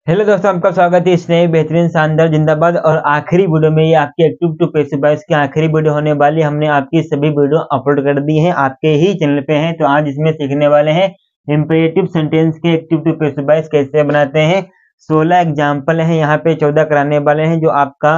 Hello दोस्तों, आपका स्वागत है इस नए बेहतरीन शानदार जिंदाबाद और आखिरी वीडियो में। ये आपकी एक्टिव टू पैसिव वॉइस की आखिरी वीडियो होने वाली। हमने आपकी सभी वीडियो अपलोड कर दी हैं, आपके ही चैनल पे हैं। तो आज इसमें सीखने वाले हैं इंपेरेटिव सेंटेंस के एक्टिव टू पैसिव वॉइस कैसे बनाते हैं। 16 एग्जाम्पल हैं, यहाँ पे 14 कराने वाले हैं। जो आपका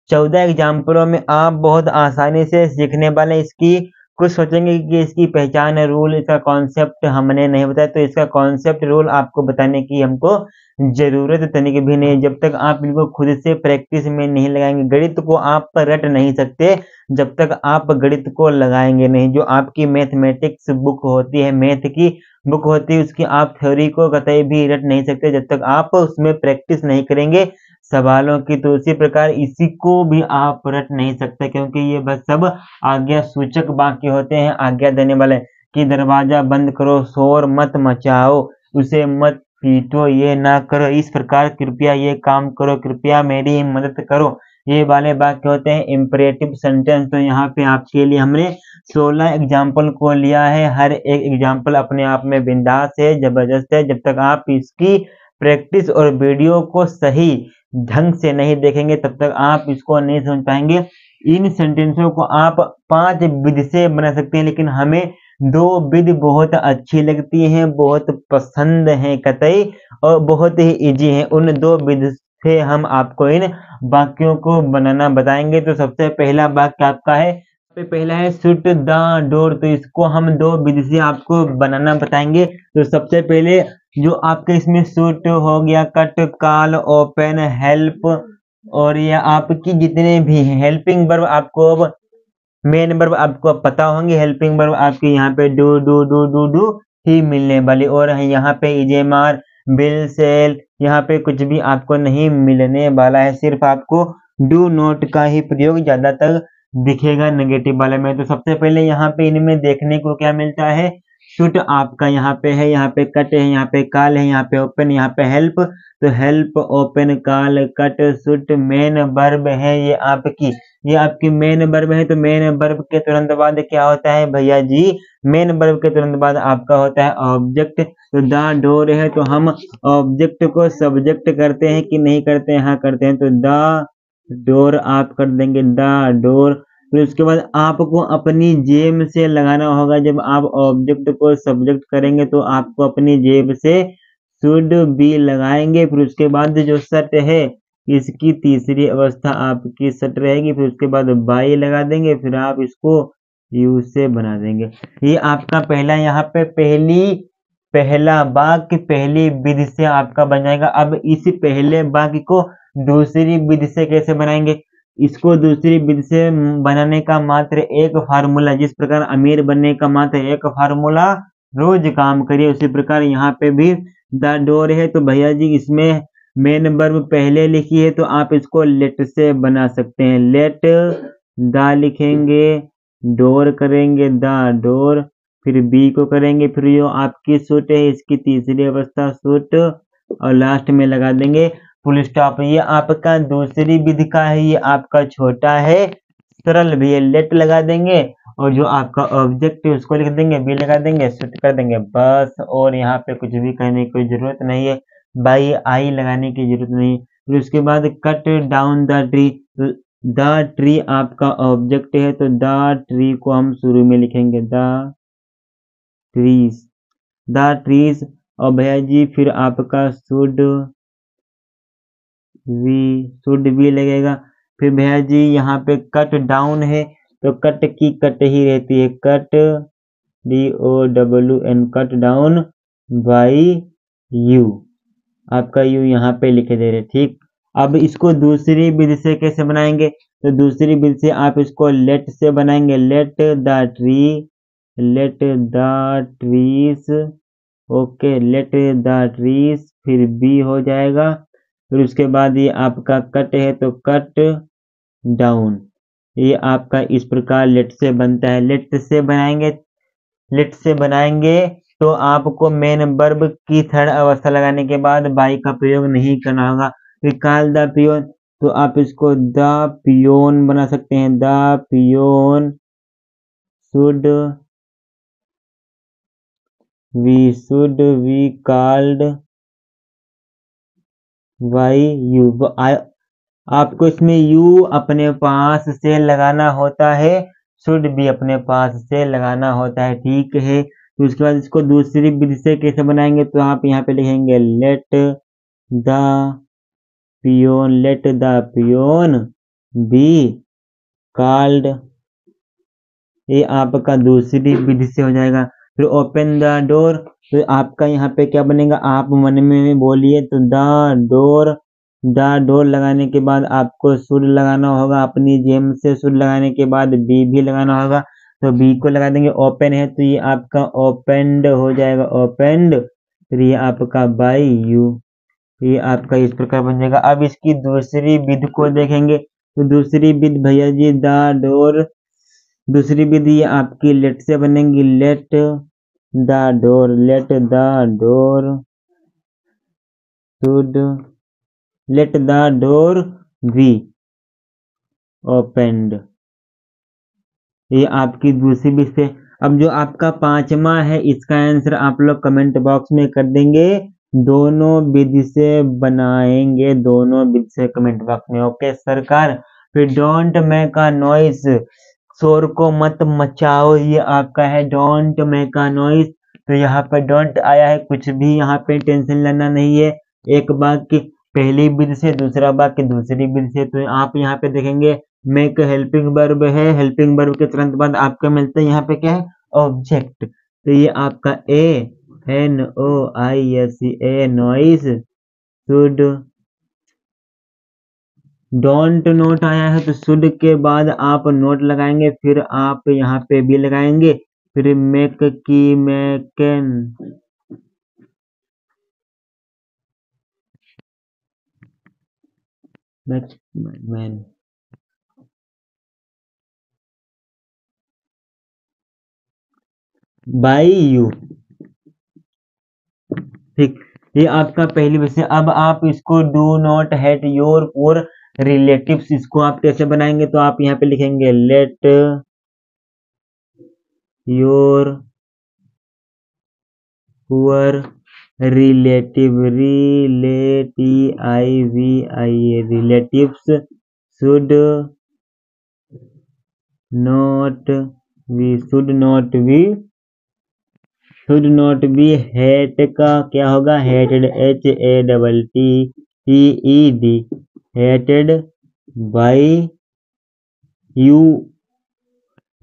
14 एग्जाम्पलों में आप बहुत आसानी से सीखने वाले। इसकी कुछ सोचेंगे कि इसकी पहचान है, रूल, इसका कॉन्सेप्ट हमने नहीं बताया, तो इसका कॉन्सेप्ट रूल आपको बताने की हमको जरूरत तनिक भी नहीं। जब तक आप इनको खुद से प्रैक्टिस में नहीं लगाएंगे, गणित को आप रट नहीं सकते जब तक आप गणित को लगाएंगे नहीं। जो आपकी मैथमेटिक्स बुक होती है, मैथ की बुक होती है, उसकी आप थ्योरी को कतई भी रट नहीं सकते जब तक आप उसमें प्रैक्टिस नहीं करेंगे सवालों की। तो उसी प्रकार इसी को भी आप रट नहीं सकते, क्योंकि ये बस सब आज्ञा सूचक वाक्य होते हैं, आज्ञा देने वाले। कि दरवाजा बंद करो, शोर मत मचाओ, उसे मत पीटो, ये ना करो, इस प्रकार कृपया ये काम करो, कृपया मेरी मदद करो, ये वाले वाक्य होते हैं इंपरेटिव सेंटेंस। तो यहाँ पे आपके लिए हमने 16 एग्जाम्पल को लिया है। हर एक एग्जाम्पल अपने आप में बिंदास है, जबरदस्त है। जब तक आप इसकी प्रैक्टिस और वीडियो को सही ढंग से नहीं देखेंगे तब तक आप इसको नहीं समझ पाएंगे। इन सेंटेंसों को आप 5 विधि से बना सकते हैं, लेकिन हमें 2 विधि बहुत अच्छी लगती हैं, बहुत पसंद हैं कतई, और बहुत ही इजी हैं। उन 2 विधि से हम आपको इन वाक्यों को बनाना बताएंगे। तो सबसे पहला वाक्य आपका है, पहला है शट द डोर। तो इसको हम 2 विधि से आपको बनाना बताएंगे। तो सबसे पहले जो आपके इसमें शूट हो गया, कट, कॉल, ओपन, हेल्प, और ये आपकी जितने भी हेल्पिंग वर्ब आपको अब मेन वर्ब आपको अब पता होंगे। हेल्पिंग वर्ब आपके यहाँ पे डू ही मिलने वाली, और यहाँ पे इजेमार, बिल, सेल, यहाँ पे कुछ भी आपको नहीं मिलने वाला है। सिर्फ आपको डू नॉट का ही प्रयोग ज्यादातर दिखेगा नेगेटिव वाले में। तो सबसे पहले यहाँ पे इनमें देखने को क्या मिलता है, शुट आपका यहाँ पे है, यहाँ पे कट है, यहाँ पे कॉल है, यहाँ पे ओपन, यहाँ पे हेल्प। तो help, open, call, cut, shoot main verb है। ये आपकी मेन वर्ब है। तो मेन वर्ब के तुरंत बाद क्या होता है भैया जी, मेन वर्ब के तुरंत बाद आपका होता है ऑब्जेक्ट। तो द डोर है, तो हम ऑब्जेक्ट को सब्जेक्ट करते हैं कि नहीं करते हैं? हाँ करते हैं। तो द डोर आप कर देंगे, द डोर। फिर उसके बाद आपको अपनी जेब से लगाना होगा। जब आप ऑब्जेक्ट को सब्जेक्ट करेंगे तो आपको अपनी जेब से शुड बी लगाएंगे। फिर उसके बाद जो सट है, इसकी तीसरी अवस्था आपकी सट रहेगी। फिर उसके बाद बाई लगा देंगे, फिर आप इसको यू से बना देंगे। ये आपका पहला यहाँ पे पहला वाक्य पहली विधि से आपका बन जाएगा। अब इस पहले वाक्य को दूसरी विधि से कैसे बनाएंगे? इसको दूसरी विधि से बनाने का मात्र एक फार्मूला, जिस प्रकार अमीर बनने का मात्र एक फार्मूला, रोज काम करिए, उसी प्रकार यहाँ पे भी द डोर है। तो भैया जी इसमें मेन वर्ब पहले लिखी है, तो आप इसको लेट से बना सकते हैं। लेट द लिखेंगे, डोर करेंगे, द डोर, फिर बी को करेंगे, फिर जो आपकी सूट है इसकी तीसरी अवस्था सूट, और लास्ट में लगा देंगे फुल स्टॉप। ये आपका दूसरी विधि का है, ये आपका छोटा है, सरल भी है। लेट लगा देंगे और जो आपका ऑब्जेक्ट है उसको लिख देंगे, बी लगा देंगे, सूट कर देंगे, बस। और यहाँ पे कुछ भी करने की कोई जरूरत नहीं है, बाई आई लगाने की जरूरत नहीं। फिर उसके बाद cut down the tree. The tree आपका ऑब्जेक्ट है, तो द ट्री को हम शुरू में लिखेंगे, द ट्रीज, द ट्रीज। और भैया जी फिर आपका शुड भी लगेगा। फिर भैया जी यहाँ पे कट डाउन है, तो कट की कट ही रहती है, cut DOWN, cut down by you, आपका यू यहाँ पे लिखे दे रहे, ठीक। अब इसको दूसरी विधि से कैसे बनाएंगे? तो दूसरी विधि से आप इसको लेट से बनाएंगे, let the tree, let the trees, okay, let the trees, फिर बी हो जाएगा। फिर उसके बाद ये आपका कट है, तो कट डाउन, ये आपका इस प्रकार लेट से बनता है। लेट से बनाएंगे तो आपको मेन वर्ब की थर्ड अवस्था लगाने के बाद बाई का प्रयोग नहीं करना होगा। फिर कॉल द पियोन, तो आप इसको द पियोन बना सकते हैं, the peon should be called by you, आपको इसमें यू अपने पास से लगाना होता है, शुड भी अपने पास से लगाना होता है, ठीक है। तो उसके बाद इसको दूसरी विधि से कैसे बनाएंगे, तो आप यहाँ पे लिखेंगे let the peon be called, ये आपका दूसरी विधि से हो जाएगा। फिर ओपन द डोर, तो आपका यहाँ पे क्या बनेगा, आप मन में बोलिए, तो द डोर लगाने के बाद आपको शुड लगाना होगा, अपनी जेम से शुड लगाने के बाद बी भी लगाना होगा, तो बी को लगा देंगे। ओपन है तो ये आपका ओपेंड हो जाएगा, ओपेंड। फिर ये आपका बाय यू, ये आपका इस प्रकार बन जाएगा। अब इसकी दूसरी विधि को देखेंगे, तो दूसरी विधि भैया जी द डोर, दूसरी विधि आपकी लेट से बनेगी, let the door should, let the door be opened, ये आपकी दूसरी विधि से। अब जो आपका पांचवा है इसका आंसर आप लोग कमेंट बॉक्स में कर देंगे, दोनों विधि से बनाएंगे, दोनों विधि से कमेंट बॉक्स में, ओके सरकार। फिर डोंट मेक अ नॉइस, शोर को मत मचाओ, ये आपका है डोंट मेक अ नॉइस। तो यहाँ पर डोंट आया है, कुछ भी यहाँ पे टेंशन लेना नहीं है, एक वाक्य पहली विधि से, दूसरा वाक्य दूसरी विधि से। तो आप यहाँ पे देखेंगे मेक हेल्पिंग वर्ब है, हेल्पिंग वर्ब के तुरंत बाद आपका मिलता है यहाँ पे क्या है, ऑब्जेक्ट। तो ये आपका NOIS A noise, should, don't note आया है तो शुड के बाद आप नोट लगाएंगे, फिर आप यहाँ पे भी लगाएंगे, फिर मेक की मैकन, मैन, बाय यू, ठीक। ये आपका पहली विषय। अब आप इसको डू नॉट हेट योर और रिलेटिव्स, इसको आप कैसे बनाएंगे, तो आप यहाँ पे लिखेंगे let your poor relatives should not be hate का क्या होगा, hated, HATTED, hated by you.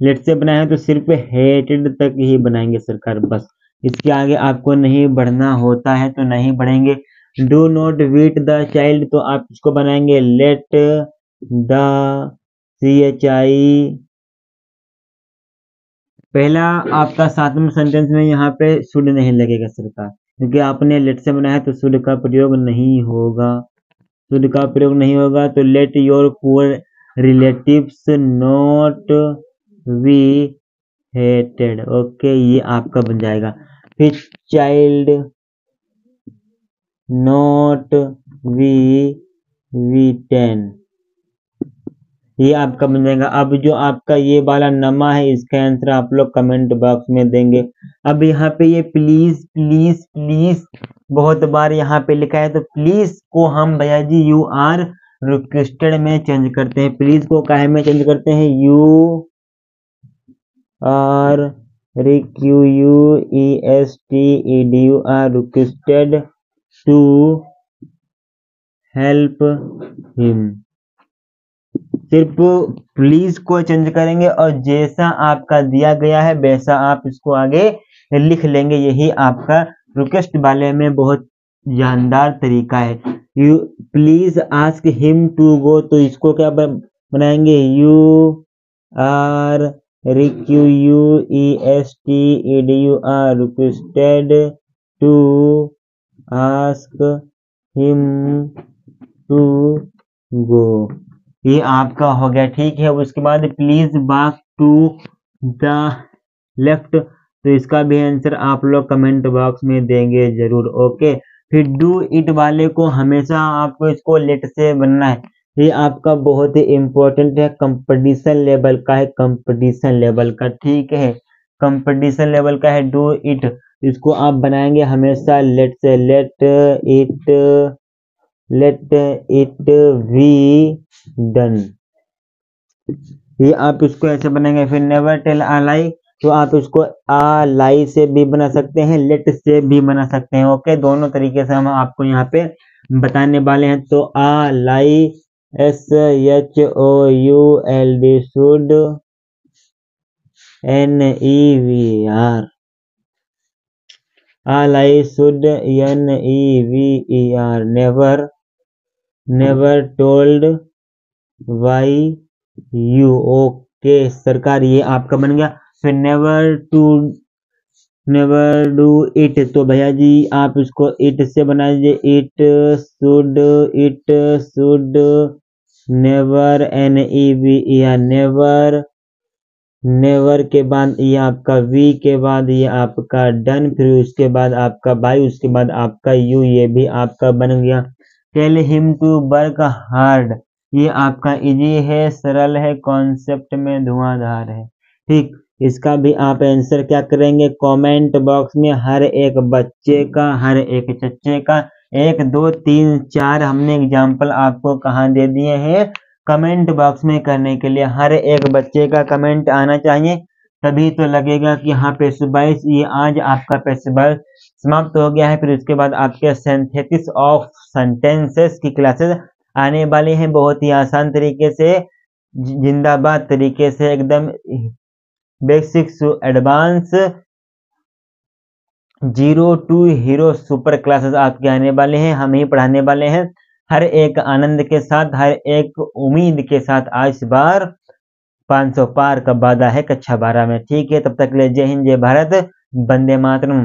Let से बनाए तो सिर्फ हेटेड तक ही बनाएंगे सरकार, बस इसके आगे आपको नहीं बढ़ना होता है तो नहीं बढ़ेंगे। Do not beat the child, तो आप इसको बनाएंगे लेट द CHI, पहला आपका 7वें सेंटेंस में यहाँ पे शुड नहीं लगेगा सरकार, क्योंकि आपने लेट से बनाया तो शुड का प्रयोग नहीं होगा, शुड का प्रयोग नहीं होगा। तो late your poor relatives not be hated, okay, ये आपका बन जाएगा। फिर चाइल्ड नॉट बी बीटेन, ये आपका बन जाएगा। अब जो आपका ये वाला नमा है इसका आंसर आप लोग कमेंट बॉक्स में देंगे। अब यहाँ पे ये प्लीज प्लीज प्लीज बहुत बार यहाँ पे लिखा है, तो प्लीज को हम भैया जी यू आर रिक्वेस्टेड में चेंज करते हैं, प्लीज को काहे में चेंज करते हैं, you are requested to help him, सिर्फ प्लीज को चेंज करेंगे और जैसा आपका दिया गया है वैसा आप इसको आगे लिख लेंगे, यही आपका रिक्वेस्ट वाले में बहुत जानदार तरीका है। You please ask him to go, तो इसको क्या बनाएंगे, you are requested to ask him to go, ये आपका हो गया, ठीक है। उसके बाद please walk to the left, तो इसका भी आंसर आप लोग कमेंट बॉक्स में देंगे जरूर, ओके। फिर डू इट वाले को हमेशा आपको इसको लेट से बनना है, ये आपका बहुत ही इंपॉर्टेंट है, कंपटीशन लेवल का है, कंपटीशन लेवल का, ठीक है, कंपटीशन लेवल का है डू इट, इसको आप बनाएंगे हमेशा लेट से, let it let it be done. ये आप इसको ऐसे बनाएंगे। फिर नेवर टेल अ लाई, तो आप इसको आ लाई से भी बना सकते हैं, लेट से भी बना सकते हैं। ओके, दोनों तरीके से हम आपको यहाँ पे बताने वाले हैं। तो आ लाई SHOULD should NEVER, a lie should NEVER, never told why you। Okay सरकार, ये आपका बन गया। फिर नेवर डू इट, तो भैया जी आप इसको इट से बना दीजिए। It should never NEVER, never के बाद ये आपका वी के बाद ये आपका डन, फिर उसके बाद आपका बाई, उसके बाद आपका यू, ये भी आपका बन गया। Tell him to work hard, ये आपका इजी है, सरल है, कॉन्सेप्ट में धुआंधार है। ठीक, इसका भी आप आंसर क्या करेंगे, कमेंट बॉक्स में हर एक बच्चे का, हर एक चच्चे का 1 2 3 4 हमने एग्जाम्पल आपको कहाँ दे दिए हैं, कमेंट बॉक्स में करने के लिए। हर एक बच्चे का कमेंट आना चाहिए, तभी तो लगेगा कि हाँ पैसिव-वॉइस, ये आज आपका पैसिव-वॉइस समाप्त हो गया है। फिर उसके बाद आपके सिंथेसिस ऑफ सेंटेंसेस की क्लासेस आने वाली हैं, बहुत ही आसान तरीके से, जिंदाबाद तरीके से, एकदम basic to advance, 0 to hero super classes आपके आने वाले हैं, हम ही पढ़ाने वाले हैं। हर एक आनंद के साथ, हर एक उम्मीद के साथ। आज बार 500 पार का वादा है कक्षा 12 में। ठीक है, तब तक के लिए जय हिंद, जय भारत, वंदे मातरम।